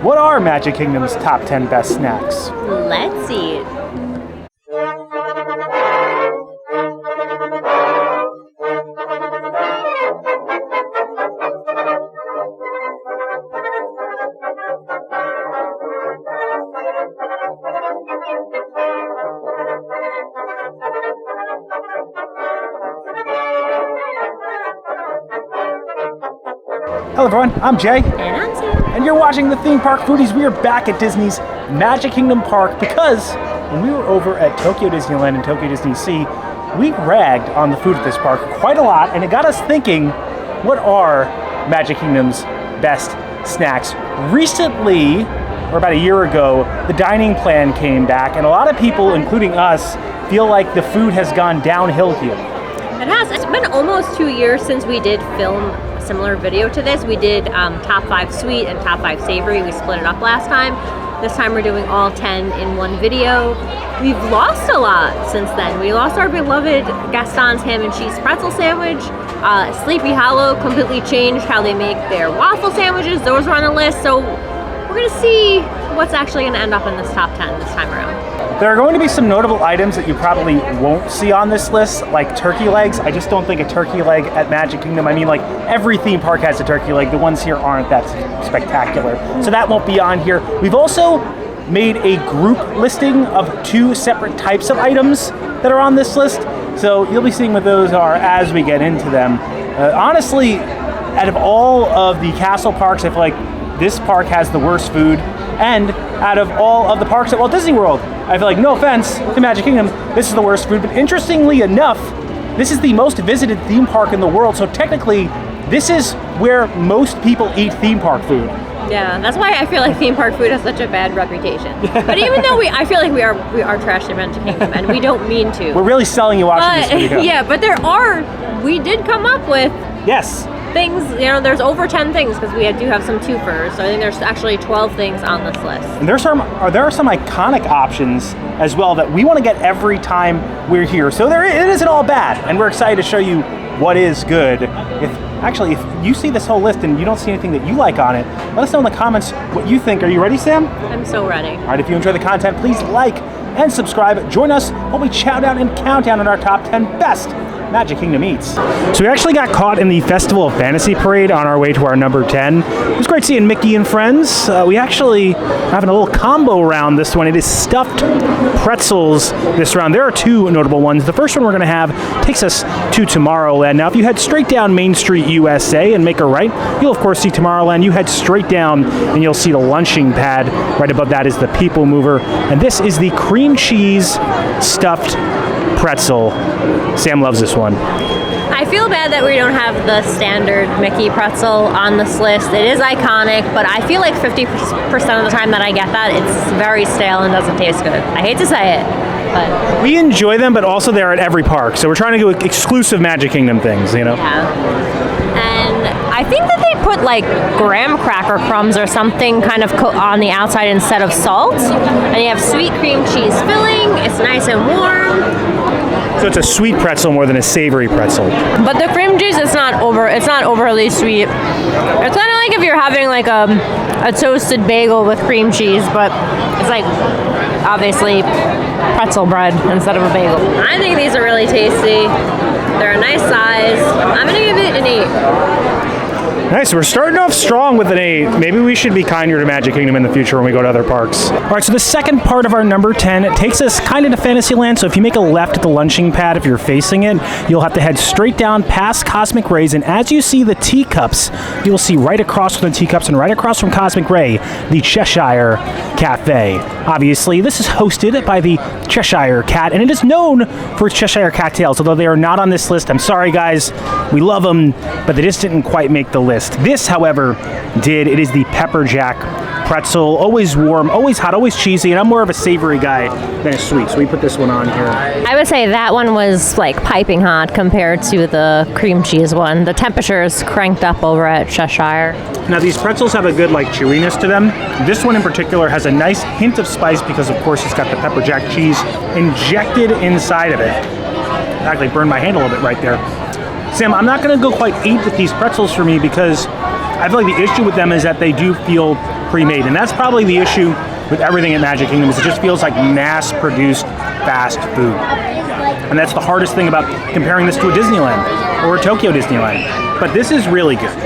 What are Magic Kingdom's top 10 best snacks? Let's eat. Hello everyone, I'm Jay. And I'm Sam. And you're watching the Theme Park Foodies. We are back at Disney's Magic Kingdom Park because when we were over at Tokyo Disneyland and Tokyo Disney Sea, we ragged on the food at this park quite a lot, and it got us thinking, what are Magic Kingdom's best snacks? Recently, or about a year ago, the dining plan came back, and a lot of people, including us, feel like the food has gone downhill here. It has. It's been almost 2 years since we did film a similar video to this. We did top 5 sweet and top 5 savory. We split it up last time. This time we're doing all 10 in one video. We've lost a lot since then. We lost our beloved Gaston's ham and cheese pretzel sandwich. Sleepy Hollow completely changed how they make their waffle sandwiches. Those were on the list. So we're gonna see what's actually gonna end up in this top 10 this time around. There are going to be some notable items that you probably won't see on this list, like turkey legs. I just don't think a turkey leg at Magic Kingdom, I mean, like every theme park has a turkey leg. The ones here aren't that spectacular. So that won't be on here. We've also made a group listing of 2 separate types of items that are on this list. So you'll be seeing what those are as we get into them. Honestly, out of all of the castle parks, I feel like this park has the worst food. And out of all of the parks at Walt Disney World, I feel like, no offense to Magic Kingdom, this is the worst food. But interestingly enough, this is the most visited theme park in the world. So technically, this is where most people eat theme park food. Yeah, that's why I feel like theme park food has such a bad reputation. But even though I feel like we are trash to Magic Kingdom, and we don't mean to. We're really selling you watching this video. Yeah, but we did come up with things, there's over 10 things because we do have some twofers. So I think there's actually 12 things on this list. And there are some iconic options as well that we want to get every time we're here. So it isn't all bad, and we're excited to show you what is good. If you see this whole list and you don't see anything that you like on it, let us know in the comments what you think. Are you ready, Sam? I'm so ready. All right, if you enjoy the content, please like and subscribe. Join us while we chow down and count down on our top 10 best Magic Kingdom eats. So we actually got caught in the Festival of Fantasy Parade on our way to our number 10. It was great seeing Mickey and friends. We actually having a little combo round this one. It is stuffed pretzels this round. There are 2 notable ones. The first one we're going to have takes us to Tomorrowland. Now, if you head straight down Main Street, USA and make a right, you'll of course see Tomorrowland. You head straight down and you'll see the lunching pad. Right above that is the People Mover. And this is the cream cheese stuffed pretzel. Sam loves this one. I feel bad that we don't have the standard Mickey pretzel on this list. It is iconic, but I feel like 50% of the time that I get that, it's very stale and doesn't taste good. I hate to say it, but we enjoy them, but also they're at every park, so we're trying to do exclusive Magic Kingdom things, Yeah. And I think that they put like graham cracker crumbs or something kind of on the outside instead of salt. And you have sweet cream cheese filling. It's nice and warm. So it's a sweet pretzel more than a savory pretzel. But the cream cheese is not overly sweet. It's kind of like if you're having like a toasted bagel with cream cheese, but it's like obviously pretzel bread instead of a bagel. I think these are really tasty. They're a nice size. I'm gonna give it an 8. Nice, we're starting off strong with an 8. Maybe we should be kinder to Magic Kingdom in the future when we go to other parks. All right, so the second part of our number 10, it takes us kind of to Fantasyland. So if you make a left at the lunching pad, if you're facing it, you'll have to head straight down past Cosmic Rays. And as you see the teacups, you'll see right across from the teacups and right across from Cosmic Ray, the Cheshire Cafe. Obviously, this is hosted by the Cheshire Cat, and it is known for its Cheshire cocktails, although they are not on this list. I'm sorry, guys. We love them, but they just didn't quite make the list. This, however, did. It is the Pepper Jack pretzel. Always warm, always hot, always cheesy, and I'm more of a savory guy than a sweet, so we put this one on here. I would say that one was like piping hot compared to the cream cheese one. The temperature is cranked up over at Cheshire. Now these pretzels have a good like chewiness to them. This one in particular has a nice hint of spice because of course it's got the pepper jack cheese injected inside of it. Actually burned my hand a little bit right there. Sam, I'm not going to go quite 8 with these pretzels for me because I feel like the issue with them is that they do feel pre-made. And that's probably the issue with everything at Magic Kingdom, is it just feels like mass-produced fast food. And that's the hardest thing about comparing this to a Disneyland or a Tokyo Disneyland. But this is really good.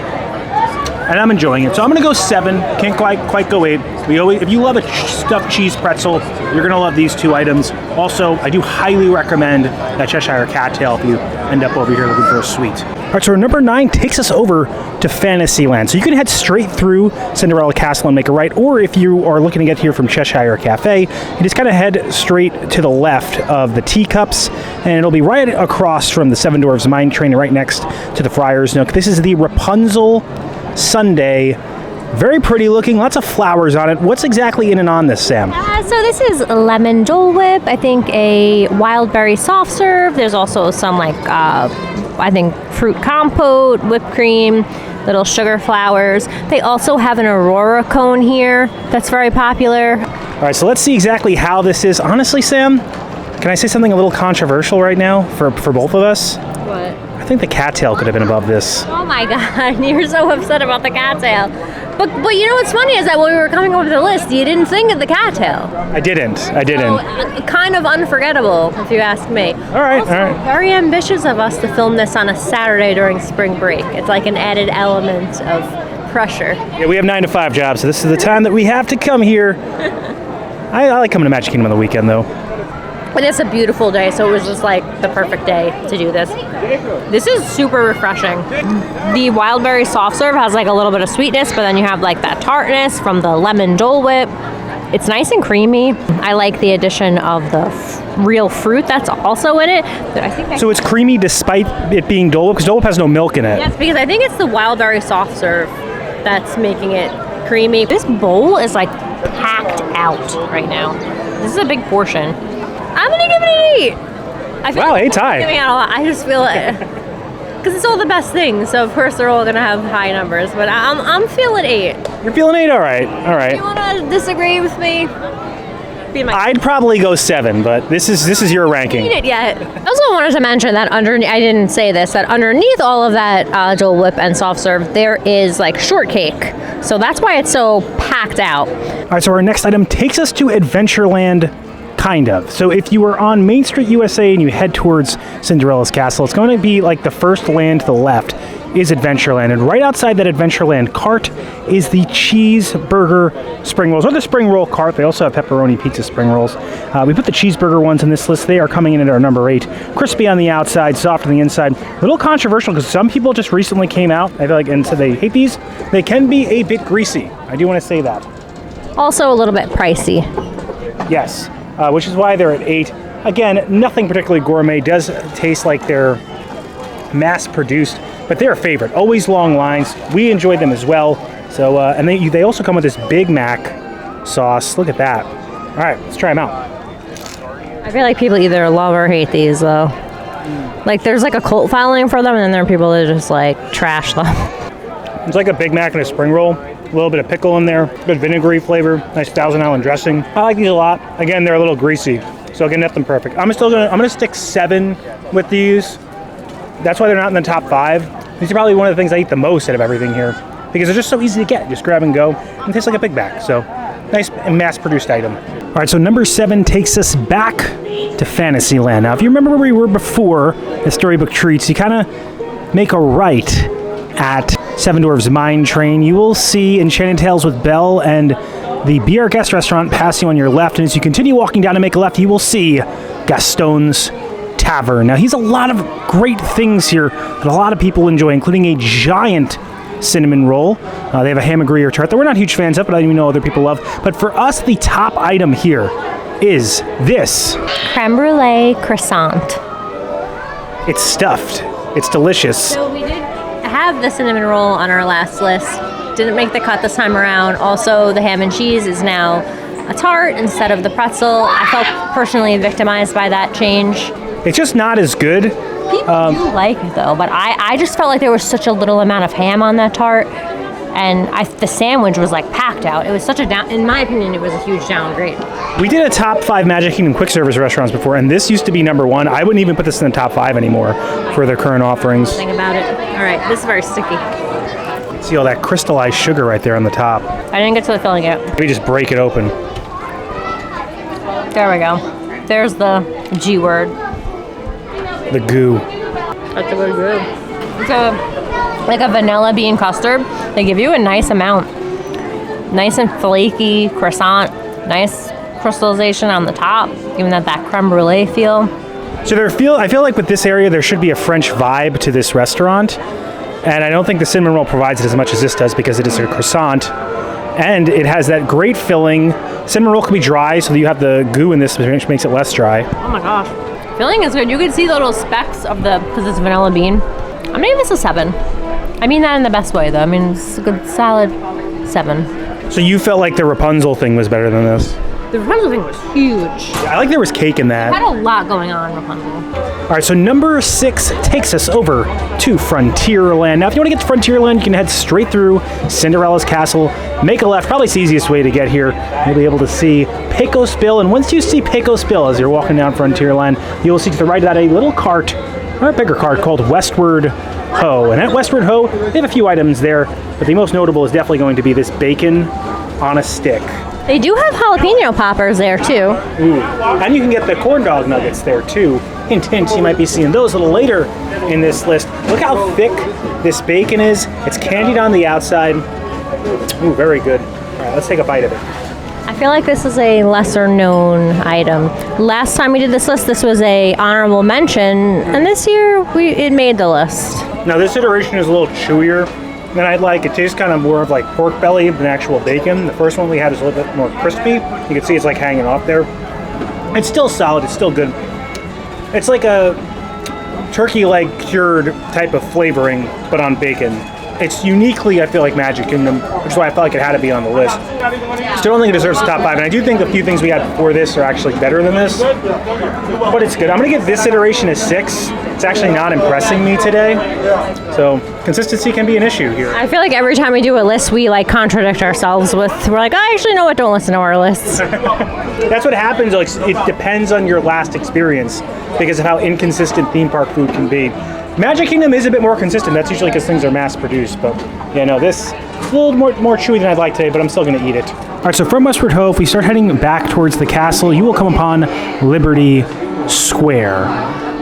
And I'm enjoying it. So I'm gonna go 7, can't quite go 8. If you love a stuffed cheese pretzel, you're gonna love these 2 items. Also, I do highly recommend that Cheshire Cattail if you end up over here looking for a sweet. All right, so our number 9 takes us over to Fantasyland. So you can head straight through Cinderella Castle and make a right, or if you are looking to get here from Cheshire Cafe, you just kind of head straight to the left of the teacups, and it'll be right across from the Seven Dwarfs Mine Train, right next to the Friar's Nook. This is the Rapunzel sundae. Very pretty looking, lots of flowers on it. What's exactly in and on this, Sam? So this is lemon Dole Whip, I think a wild berry soft serve. There's also some I think fruit compote, whipped cream, little sugar flowers. They also have an Aurora cone here that's very popular. All right, so let's see exactly how this is. Honestly, Sam, can I say something a little controversial right now for both of us? What? I think the cattail could have been above this. Oh my god, you're so upset about the cattail. But you know what's funny is that when we were coming over the list, you didn't think of the cattail. I didn't. So, kind of unforgettable, if you ask me. All right, also, all right. Very ambitious of us to film this on a Saturday during spring break. It's like an added element of pressure. Yeah, we have 9 to 5 jobs, so this is the time that we have to come here. I like coming to Magic Kingdom on the weekend, though. But it's a beautiful day, so it was just like the perfect day to do this. This is super refreshing. The wild berry soft serve has like a little bit of sweetness, but then you have like that tartness from the lemon Dole Whip. It's nice and creamy. I like the addition of the real fruit that's also in it. But I think so it's creamy despite it being Dole Whip, because Dole Whip has no milk in it. Yes, because I think it's the wild berry soft serve that's making it creamy. This bowl is like packed out right now. This is a big portion. I'm gonna give it an 8. I feel wow, like 8's high. Giving out a lot. I just feel like because it's all the best things, so of course they're all gonna have high numbers. But I'm feeling 8. You're feeling 8, all right, all right. You wanna disagree with me? I'd probably go 7, but this is your ranking. Eat it yet? I also wanted to mention that I didn't say this, that underneath all of that Dole Whip and soft serve, there is like shortcake. So that's why it's so packed out. All right, so our next item takes us to Adventureland. Kind of. So if you are on Main Street, USA, and you head towards Cinderella's Castle, it's going to be like the first land to the left is Adventureland. And right outside that Adventureland cart is the Cheeseburger spring rolls, or the spring roll cart. They also have pepperoni pizza spring rolls. We put the Cheeseburger ones in this list. They are coming in at our number 8. Crispy on the outside, soft on the inside. A little controversial because some people just recently came out, I feel like, and said they hate these. They can be a bit greasy. I do want to say that. Also a little bit pricey. Yes. Which is why they're at 8. Again, nothing particularly gourmet. Does taste like they're mass-produced, but they're a favorite. Always long lines. We enjoyed them as well. So, and they also come with this Big Mac sauce. Look at that. All right, let's try them out. I feel like people either love or hate these, though. Like, there's like a cult following for them, and then there are people that just like trash them. It's like a Big Mac and a spring roll. A little bit of pickle in there, good vinegary flavor, nice Thousand Island dressing. I like these a lot. Again, they're a little greasy, so I can net them perfect. I'm gonna stick 7 with these. That's why they're not in the top 5. These are probably one of the things I eat the most out of everything here because they're just so easy to get. Just grab and go, and taste like a Big Mac. So nice and mass-produced item. All right, so number 7 takes us back to Fantasyland. Now, if you remember where we were before at Storybook Treats, you kind of make a right at Seven Dwarfs Mine Train. You will see Enchanted Tales with Belle and the Be Our Guest restaurant passing on your left. And as you continue walking down and make a left, you will see Gaston's Tavern. Now, he's a lot of great things here that a lot of people enjoy, including a giant cinnamon roll. They have a ham and Gruyere tart that we're not huge fans of, but I even know other people love. But for us, the top item here is this. Creme brulee croissant. It's stuffed. It's delicious. So we did have the cinnamon roll on our last list. Didn't make the cut this time around. Also, the ham and cheese is now a tart instead of the pretzel. I felt personally victimized by that change. It's just not as good. People do like it though, but I just felt like there was such a little amount of ham on that tart, and the sandwich was like packed out. It was such a in my opinion, it was a huge downgrade. We did a top 5 Magic Kingdom quick service restaurants before, and this used to be number 1. I wouldn't even put this in the top 5 anymore for their current offerings. Think about it. All right, this is very sticky. See all that crystallized sugar right there on the top. I didn't get to the filling yet. Maybe just break it open. There we go. There's the G word. The goo. That's a good goo. It's like a vanilla bean custard. They give you a nice amount. Nice and flaky croissant. Nice crystallization on the top. Giving that creme brulee feel. So I feel like with this area there should be a French vibe to this restaurant. And I don't think the cinnamon roll provides it as much as this does because it is a croissant. And it has that great filling. Cinnamon roll can be dry, so you have the goo in this, which makes it less dry. Oh my gosh. Filling is good. You can see the little specks of because it's vanilla bean. I'm gonna give this a 7. I mean that in the best way, though. I mean, it's a good, solid 7. So you felt like the Rapunzel thing was better than this? The Rapunzel thing was huge. I like there was cake in that. Had a lot going on, Rapunzel. All right, so number 6 takes us over to Frontierland. Now, if you want to get to Frontierland, you can head straight through Cinderella's Castle, make a left, probably it's the easiest way to get here. You'll be able to see Pecos Bill, and once you see Pecos Bill as you're walking down Frontierland, you'll see to the right of that a little cart, or a bigger cart, called Westward Ho. And at Westward Ho, they have a few items there, but the most notable is definitely going to be this bacon on a stick. They do have jalapeno poppers there, too. Ooh. And you can get the corn dog nuggets there, too. Hint, hint, you might be seeing those a little later in this list. Look how thick this bacon is. It's candied on the outside. Ooh, very good. All right, let's take a bite of it. I feel like this is a lesser known item. Last time we did this list, this was a honorable mention, and this year it made the list. Now this iteration is a little chewier than I'd like. It tastes kind of more of like pork belly than actual bacon. The first one we had is a little bit more crispy. You can see it's like hanging off there. It's still solid, it's still good. It's like a turkey leg cured type of flavoring, but on bacon. It's uniquely, I feel like, Magic Kingdom, which is why I felt like it had to be on the list. Still don't think it deserves the top 5, and I do think the few things we had before this are actually better than this, but it's good. I'm going to give this iteration a 6. It's actually not impressing me today, so consistency can be an issue here. I feel like every time we do a list, we like contradict ourselves we're like, I actually know what, don't listen to our lists. That's what happens. Like, it depends on your last experience because of how inconsistent theme park food can be. Magic Kingdom is a bit more consistent. That's usually because things are mass produced, but yeah, no, this is a little more chewy than I'd like today, but I'm still going to eat it. All right, so from Westward Ho, if we start heading back towards the castle, you will come upon Liberty Square.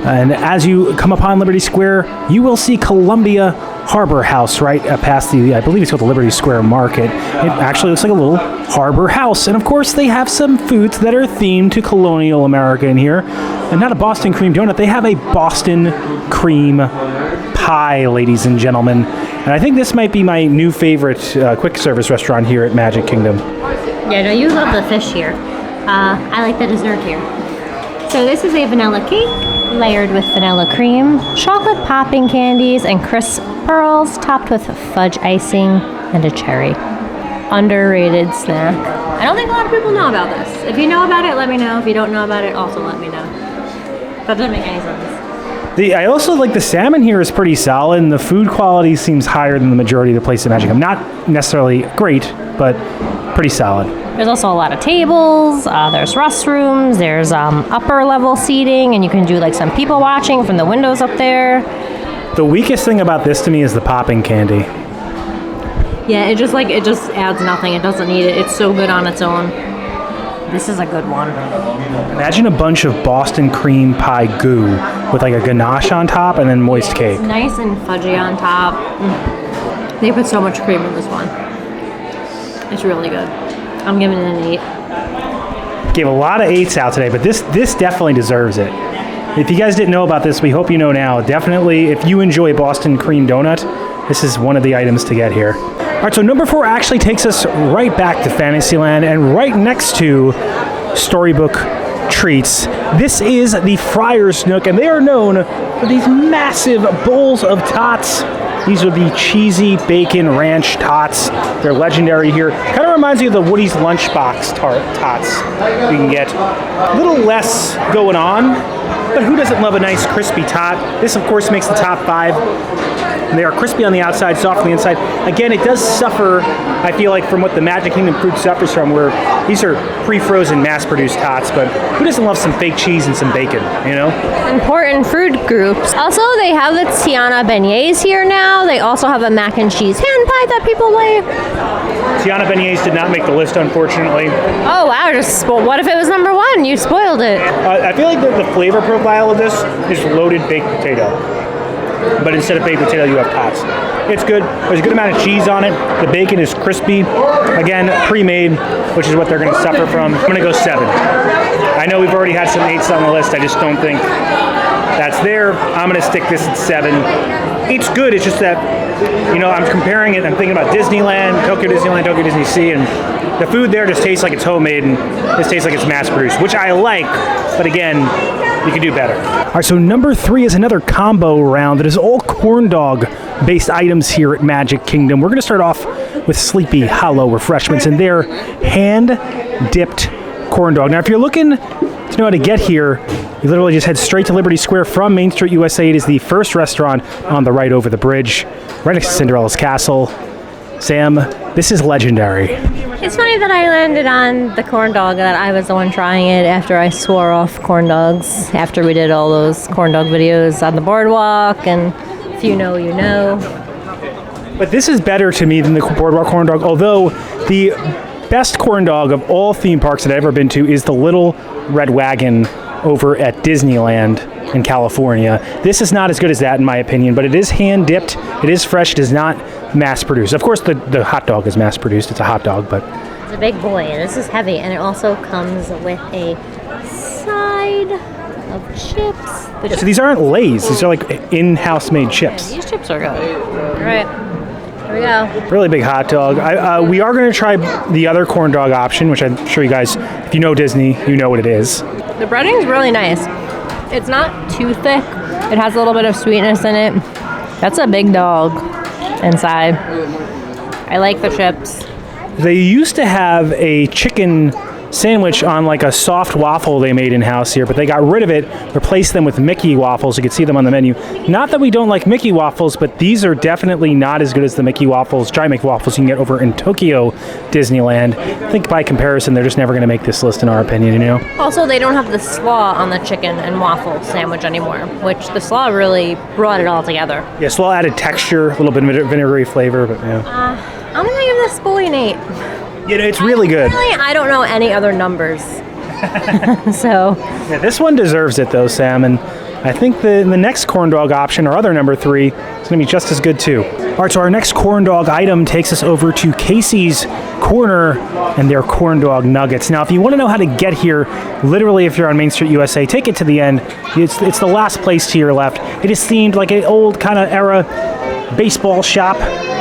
And as you come upon Liberty Square, you will see Columbia Harbor House right past I believe it's called the Liberty Square Market. It actually looks like a little harbor house. And of course, they have some foods that are themed to colonial America in here. And not a Boston cream donut, they have a Boston cream pie, ladies and gentlemen. And I think this might be my new favorite quick service restaurant here at Magic Kingdom. Yeah, no, you love the fish here. I like the dessert here. So this is a vanilla cake layered with vanilla cream, chocolate popping candies, and crisp pearls topped with fudge icing and a cherry. Underrated snack. I don't think a lot of people know about this. If you know about it, let me know. If you don't know about it, also let me know. That doesn't make any sense. I also like the salmon here is pretty solid, and the food quality seems higher than the majority of the places in Magic Kingdom. Not necessarily great, but pretty solid. There's also a lot of tables, there's restrooms, there's upper level seating, and you can do like some people watching from the windows up there. The weakest thing about this to me is the popping candy. Yeah, it just adds nothing. It doesn't need it. It's so good on its own. This is a good one. Imagine a bunch of Boston cream pie goo with like a ganache on top and then moist cake. It's nice and fudgy on top. They put so much cream in this one. It's really good. I'm giving it an 8. Gave a lot of 8s out today, but this definitely deserves it. If you guys didn't know about this, we hope you know now. Definitely, if you enjoy Boston cream donut, this is one of the items to get here. All right, so number 4 actually takes us right back to Fantasyland and right next to Storybook Treats. This is the Friar's Nook, and they are known for these massive bowls of tots. These are the cheesy bacon ranch tots. They're legendary here. Kind of reminds me of the Woody's Lunchbox tots you can get. A little less going on, but who doesn't love a nice crispy tot? This, of course, makes the top 5. And they are crispy on the outside, soft on the inside. Again, it does suffer, I feel like, from what the Magic Kingdom food suffers from, where these are pre-frozen, mass-produced tots, but who doesn't love some fake cheese and some bacon, you know? Important food groups. Also, they have the Tiana beignets here now. They also have a mac and cheese hand pie that people like. Tiana beignets did not make the list, unfortunately. Oh, wow. What if it was number one? You spoiled it. I feel like the flavor profile of this is loaded baked potato. But instead of baked potato, you have tots. It's good. There's a good amount of cheese on it. The bacon is crispy. Again, pre-made, which is what they're going to suffer from. I'm going to go 7. I know we've already had some 8s on the list. I just don't think that's there. I'm going to stick this at 7. It's good. It's just that, you know, I'm comparing it. I'm thinking about Disneyland, Tokyo Disney Sea, and the food there just tastes like it's homemade, and this tastes like it's mass-produced, which I like, but again, you can do better. All right, so number 3 is another combo round that is all corn dog-based items here at Magic Kingdom. We're going to start off with Sleepy Hollow refreshments, and they're hand-dipped corn dog. Now, if you're looking to know how to get here, you literally just head straight to Liberty Square from Main Street USA. It is the first restaurant on the right over the bridge, right next to Cinderella's Castle. Sam, this is legendary. It's funny that I landed on the corn dog, that I was the one trying it after I swore off corn dogs, after we did all those corn dog videos on the boardwalk, and if you know, you know. But this is better to me than the boardwalk corn dog, although the best corn dog of all theme parks that I've ever been to is the Little Red Wagon over at Disneyland in California. This is not as good as that in my opinion, but it is hand dipped, it is fresh, it is not mass produced. Of course the hot dog is mass produced, it's a hot dog, but it's a big boy. This is heavy, and it also comes with a side of chips. Yeah, so these aren't Lay's, these are like in-house made chips. Yeah, these chips are good. All right, here we go. Really big hot dog. We are going to try the other corn dog option, which I'm sure you guys, if you know Disney, you know what it is. The breading's really nice. It's not too thick. It has a little bit of sweetness in it. That's a big dog inside. I like the chips. They used to have a chicken sandwich on like a soft waffle they made in-house here, but they got rid of it, replaced them with Mickey waffles. You can see them on the menu. Not that we don't like Mickey waffles, but these are definitely not as good as the Mickey waffles, giant Mickey waffles you can get over in Tokyo Disneyland. I think by comparison, they're just never going to make this list in our opinion, you know? Also, they don't have the slaw on the chicken and waffle sandwich anymore, which the slaw really brought it all together. Yeah, slaw added texture, a little bit of vinegary flavor, but yeah. I'm going to give this boy an 8. You know, it's really good. Really, I don't know any other numbers. So. Yeah, this one deserves it though, Sam, and I think the next corn dog option, our other number 3, is going to be just as good too. All right, so our next corn dog item takes us over to Casey's Corner and their corn dog nuggets. Now, if you want to know how to get here, literally if you're on Main Street USA, take it to the end. It's the last place to your left. It is themed like an old kind of era baseball shop.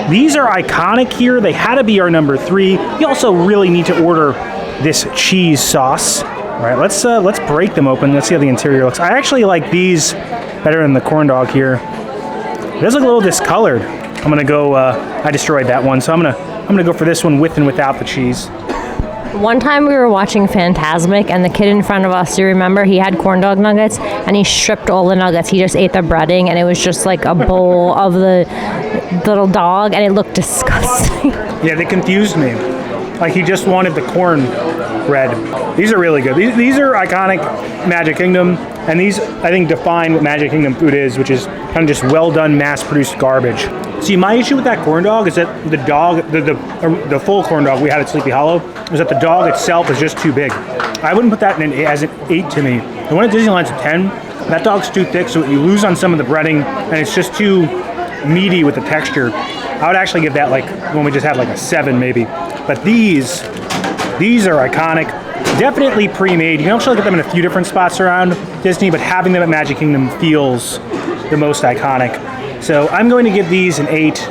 These are iconic here. They had to be our number 3. You also really need to order this cheese sauce. All right, let's break them open. Let's see how the interior looks. I actually like these better than the corn dog here. It does look a little discolored. I'm gonna go. I destroyed that one, so I'm gonna go for this one with and without the cheese. One time we were watching Fantasmic, and the kid in front of us, do you remember, he had corn dog nuggets, and he stripped all the nuggets. He just ate the breading, and it was just like a bowl of the little dog, and it looked disgusting. Yeah, they confused me. Like he just wanted the corn bread. These are really good. These are iconic Magic Kingdom, and these I think define what Magic Kingdom food is, which is kind of just well done, mass-produced garbage. See, my issue with that corn dog is that the dog, the full corn dog we had at Sleepy Hollow, is that the dog itself is just too big. I wouldn't put that as an 8 to me. The one at Disneyland's a 10. That dog's too thick, so you lose on some of the breading, and it's just too meaty with the texture. I would actually give that like when we just had like a 7 maybe. But these are iconic. Definitely pre-made. You can actually get them in a few different spots around Disney, but having them at Magic Kingdom feels the most iconic. So I'm going to give these an 8.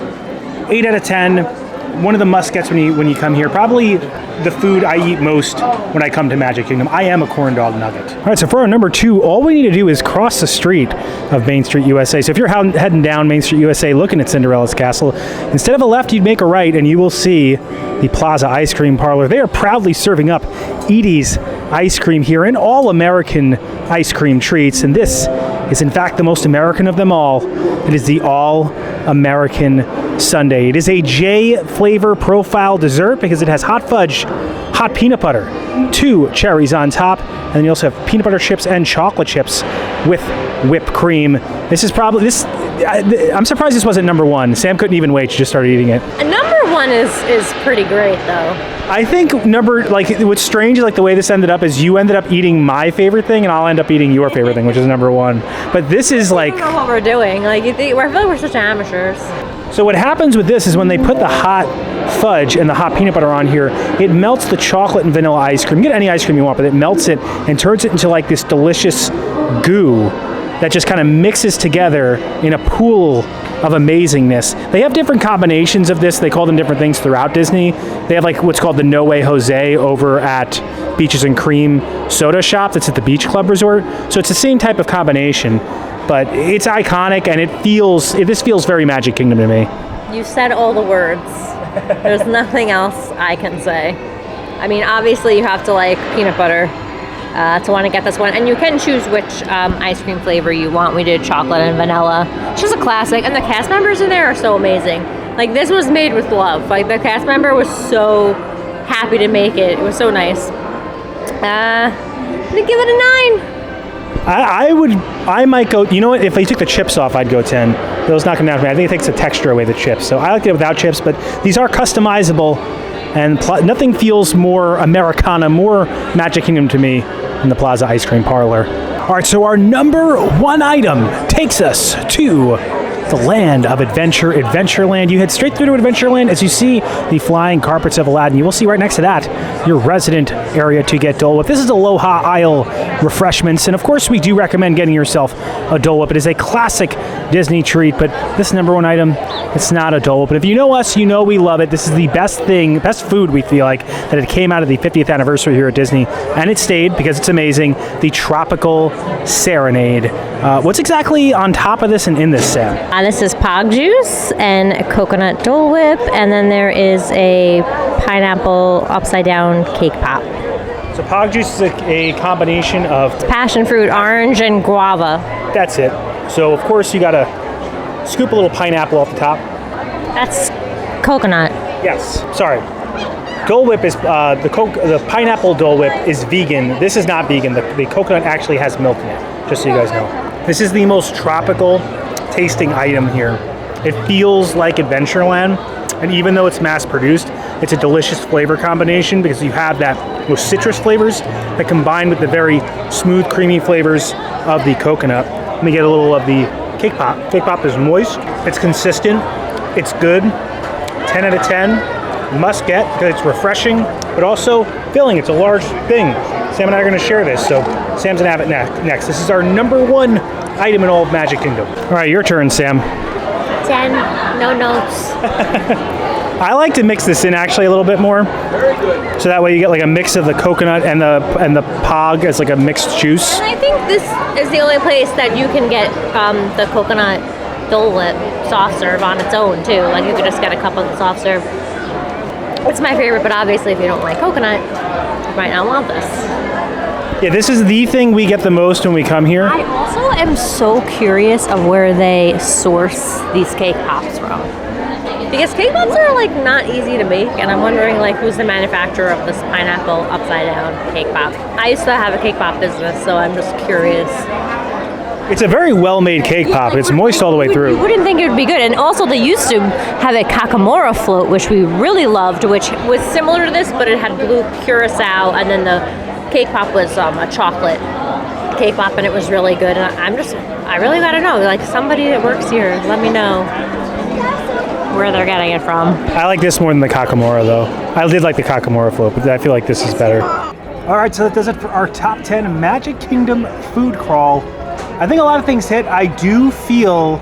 8 out of 10. One of the must-gets when you come here. Probably the food I eat most when I come to Magic Kingdom. I am a corn dog nugget. All right, so for our number 2, all we need to do is cross the street of Main Street USA. So if you're heading down Main Street USA looking at Cinderella's Castle, instead of a left, you'd make a right, and you will see the Plaza Ice Cream Parlor. They are proudly serving up Edie's ice cream here and all American ice cream treats, and this is in fact the most American of them all. It is the all American sundae. It is a J flavor profile dessert because it has hot fudge, hot peanut butter, 2 cherries on top, and then you also have peanut butter chips and chocolate chips with whipped cream. This is probably I'm surprised this wasn't number 1. Sam couldn't even wait; she just started eating it. Number 1 is pretty great though. I think what's strange is like the way this ended up is you ended up eating my favorite thing, and I'll end up eating your favorite thing, which is number 1. But this is like I don't know what we're doing. Like I feel like we're such amateurs. So what happens with this is when they put the hot fudge and the hot peanut butter on here, it melts the chocolate and vanilla ice cream. You get any ice cream you want, but it melts it and turns it into like this delicious goo that just kind of mixes together in a pool of amazingness. They have different combinations of this. They call them different things throughout Disney. They have like what's called the No Way Jose over at Beaches and Cream Soda Shop that's at the Beach Club Resort. So it's the same type of combination, but it's iconic and this feels very Magic Kingdom to me. You said all the words. There's nothing else I can say. I mean, obviously you have to like peanut butter to want to get this one, and you can choose which ice cream flavor you want. We did chocolate and vanilla. It's just a classic, and the cast members in there are so amazing. Like this was made with love. Like the cast member was so happy to make it. It was so nice. I'm gonna give it a 9. I might go, you know what, if I took the chips off, I'd go 10. Those not going to happen. I think it takes the texture away, the chips. So I like it without chips, but these are customizable, and nothing feels more Americana, more Magic Kingdom to me than the Plaza Ice Cream Parlor. All right, so our number 1 item takes us to the land of adventure, Adventureland. You head straight through to Adventureland as you see the flying carpets of Aladdin. You will see right next to that your resident area to get Dole Whip. This is Aloha Isle refreshments, and of course we do recommend getting yourself a Dole Whip. It is a classic Disney treat, but this number 1 item, it's not a Dole Whip. But if you know us, you know we love it. This is the best food we feel like that it came out of the 50th anniversary here at Disney, and it stayed because it's amazing. The tropical serenade. What's exactly on top of this and in this, Sam? This is pog juice and a coconut Dole Whip, and then there is a pineapple upside down cake pop. So pog juice is a combination of Passion fruit, orange, and guava. That's it. So of course you gotta scoop a little pineapple off the top. That's coconut. Yes. Sorry. Dole Whip is the pineapple Dole Whip is vegan. This is not vegan. The coconut actually has milk in it. Just so you guys know. This is the most tropical tasting item here. It feels like Adventureland, and even though it's mass produced, it's a delicious flavor combination because you have those citrus flavors that combine with the very smooth, creamy flavors of the coconut. Let me get a little of the cake pop. Cake pop is moist, it's consistent, it's good. 10 out of 10, must get because it's refreshing, but also filling. It's a large thing. Sam and I are going to share this, so Sam's going to have it next. This is our number 1 item in all of Magic Kingdom. All right, your turn, Sam. 10, no notes. I like to mix this in actually a little bit more. So that way you get like a mix of the coconut and the pog as like a mixed juice. And I think this is the only place that you can get the coconut Dole Whip soft serve on its own too. Like you could just get a cup of the soft serve. It's my favorite, but obviously if you don't like coconut, you might not want this. Yeah, this is the thing we get the most when we come here. I also am so curious of where they source these cake pops from. Because cake pops are like not easy to make, and I'm wondering like who's the manufacturer of this pineapple upside down cake pop. I used to have a cake pop business, so I'm just curious. It's a very well-made cake pop. It's moist all the way through. You wouldn't think it would be good. And also they used to have a Kakamora float, which we really loved, which was similar to this, but it had blue curacao, and then the cake pop was a chocolate cake pop, and it was really good. And I really gotta know, like somebody that works here, let me know where they're getting it from. I like this more than the Kakamora though. I did like the Kakamora float, but I feel like this is better. All right, so that does it for our top 10 Magic Kingdom food crawl. I think a lot of things hit. I do feel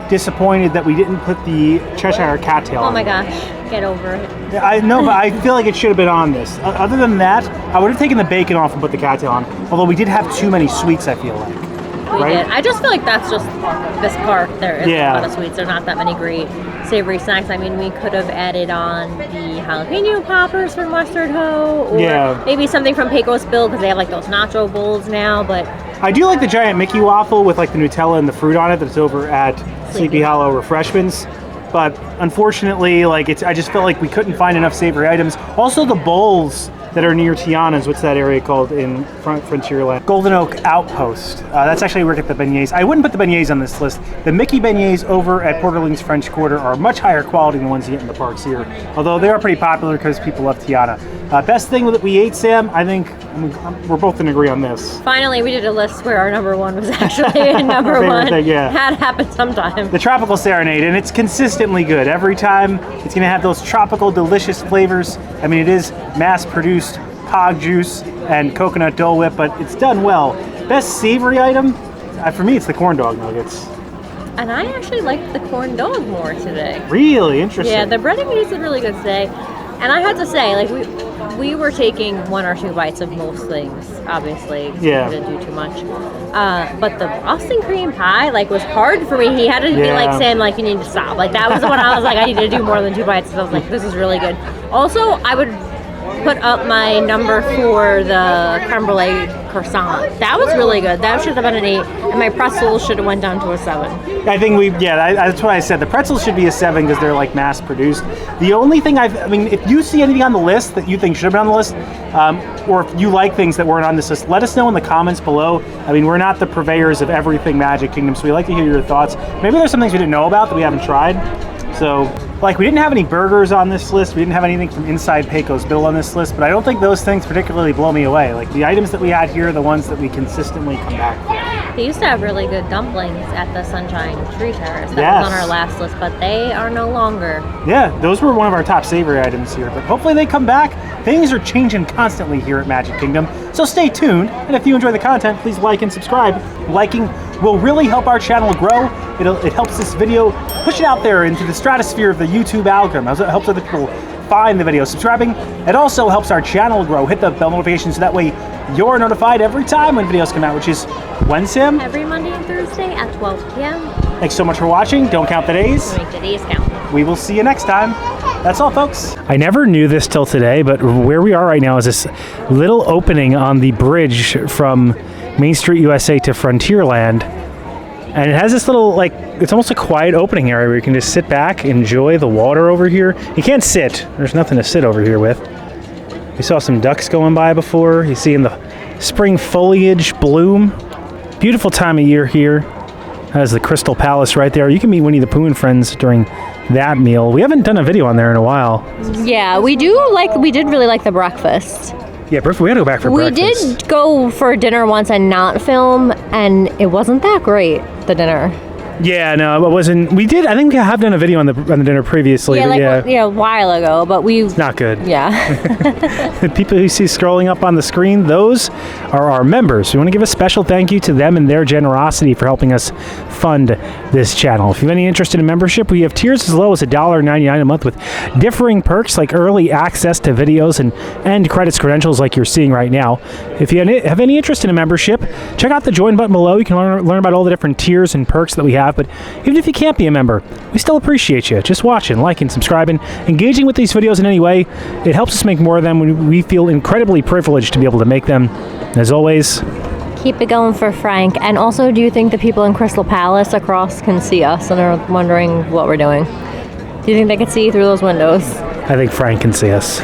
disappointed that we didn't put the Cheshire Cattail on. Oh my gosh, get over it. Yeah, I know, but I feel like it should have been on this. Other than that, I would have taken the bacon off and put the cattail on. Although we did have too many sweets, I feel like. We did. I just feel like that's just this park. There is a lot of sweets. There's not that many great savory snacks. I mean, we could have added on the jalapeno poppers from Mustard Ho, or maybe something from Pecos Bill because they have like those nacho bowls now. But I do like the giant Mickey waffle with like the Nutella and the fruit on it that's over at Sleepy Hollow refreshments. But unfortunately, like I just felt like we couldn't find enough savory items. Also, the bowls that are near Tiana's, what's that area called in Frontierland? Golden Oak Outpost. That's actually where we get the beignets. I wouldn't put the beignets on this list. The Mickey beignets over at Port Orleans French Quarter are much higher quality than the ones you get in the parks here. Although they are pretty popular because people love Tiana. Best thing that we ate, Sam, I think we're both in agree on this. Finally, we did a list where our number one was actually number one. Thing, yeah. Had happened sometime. The tropical serenade, and it's consistently good. Every time it's gonna have those tropical, delicious flavors. I mean, it is mass-produced hog juice and coconut Dole Whip, but it's done well. Best savory item, for me, it's the corn dog nuggets. And I actually liked the corn dog more today. Really interesting. Yeah, the bread and meat is really good today. And I had to say, like, we were taking 1 or 2 bites of most things, obviously. Yeah. We didn't do too much. But the Boston cream pie, like, was hard for me. He had to be like, Sam, like, you need to stop. Like, that was the one I was like, I need to do more than 2 bites. So I was like, this is really good. Also, I would put up my number for the creme brulee croissant. That was really good. That should have been an 8, and my pretzels should have went down to a 7. I think that's what I said. The pretzels should be a 7 because they're like mass produced. The only thing I mean, if you see anything on the list that you think should have been on the list, or if you like things that weren't on this list, let us know in the comments below. I mean, we're not the purveyors of everything Magic Kingdom, so we like to hear your thoughts. Maybe there's some things we didn't know about that we haven't tried. So, like, we didn't have any burgers on this list. We didn't have anything from inside Pecos Bill on this list, but I don't think those things particularly blow me away. Like, the items that we had here are the ones that we consistently come back to. They used to have really good dumplings at the Sunshine Tree Terrace. That was on our last list, but they are no longer. Yeah, those were one of our top savory items here, but hopefully they come back. Things are changing constantly here at Magic Kingdom, so stay tuned. And if you enjoy the content, please like and subscribe. Liking will really help our channel grow. It helps this video push it out there into the stratosphere of the YouTube algorithm. It helps other people find the video. Subscribing, it also helps our channel grow. Hit the bell notification so that way you're notified every time when videos come out, which is when, Sam? Every Monday and Thursday at 12 p.m. Thanks so much for watching. Don't count the days. Make the days count. We will see you next time. That's all, folks. I never knew this till today, but where we are right now is this little opening on the bridge from Main Street USA to Frontierland. And it has this little, like, it's almost a quiet opening area where you can just sit back, enjoy the water over here. You can't sit. There's nothing to sit over here with. We saw some ducks going by before. You see in the spring foliage bloom. Beautiful time of year here. That's the Crystal Palace right there. You can meet Winnie the Pooh and friends during that meal. We haven't done a video on there in a while. Yeah, we did really like the breakfast. Yeah, we had to go back for breakfast. We did go for dinner once and not film, and it wasn't that great, the dinner. Yeah, no, it wasn't. We did. I think we have done a video on the dinner previously. Yeah, a while ago, but it's not good. Yeah. The people who see scrolling up on the screen, those are our members. We want to give a special thank you to them and their generosity for helping us fund this channel. If you have any interest in a membership, we have tiers as low as $1.99 a month with differing perks like early access to videos and credits credentials like you're seeing right now. If you have any interest in a membership, check out the join button below. You can learn about all the different tiers and perks that we have. But even if you can't be a member, we still appreciate you just watching, liking, subscribing, engaging with these videos in any way. It helps us make more of them. We feel incredibly privileged to be able to make them. As always, keep it going for Frank. And also, do you think the people in Crystal Palace across can see us and are wondering what we're doing? Do you think they can see through those windows? I think Frank can see us.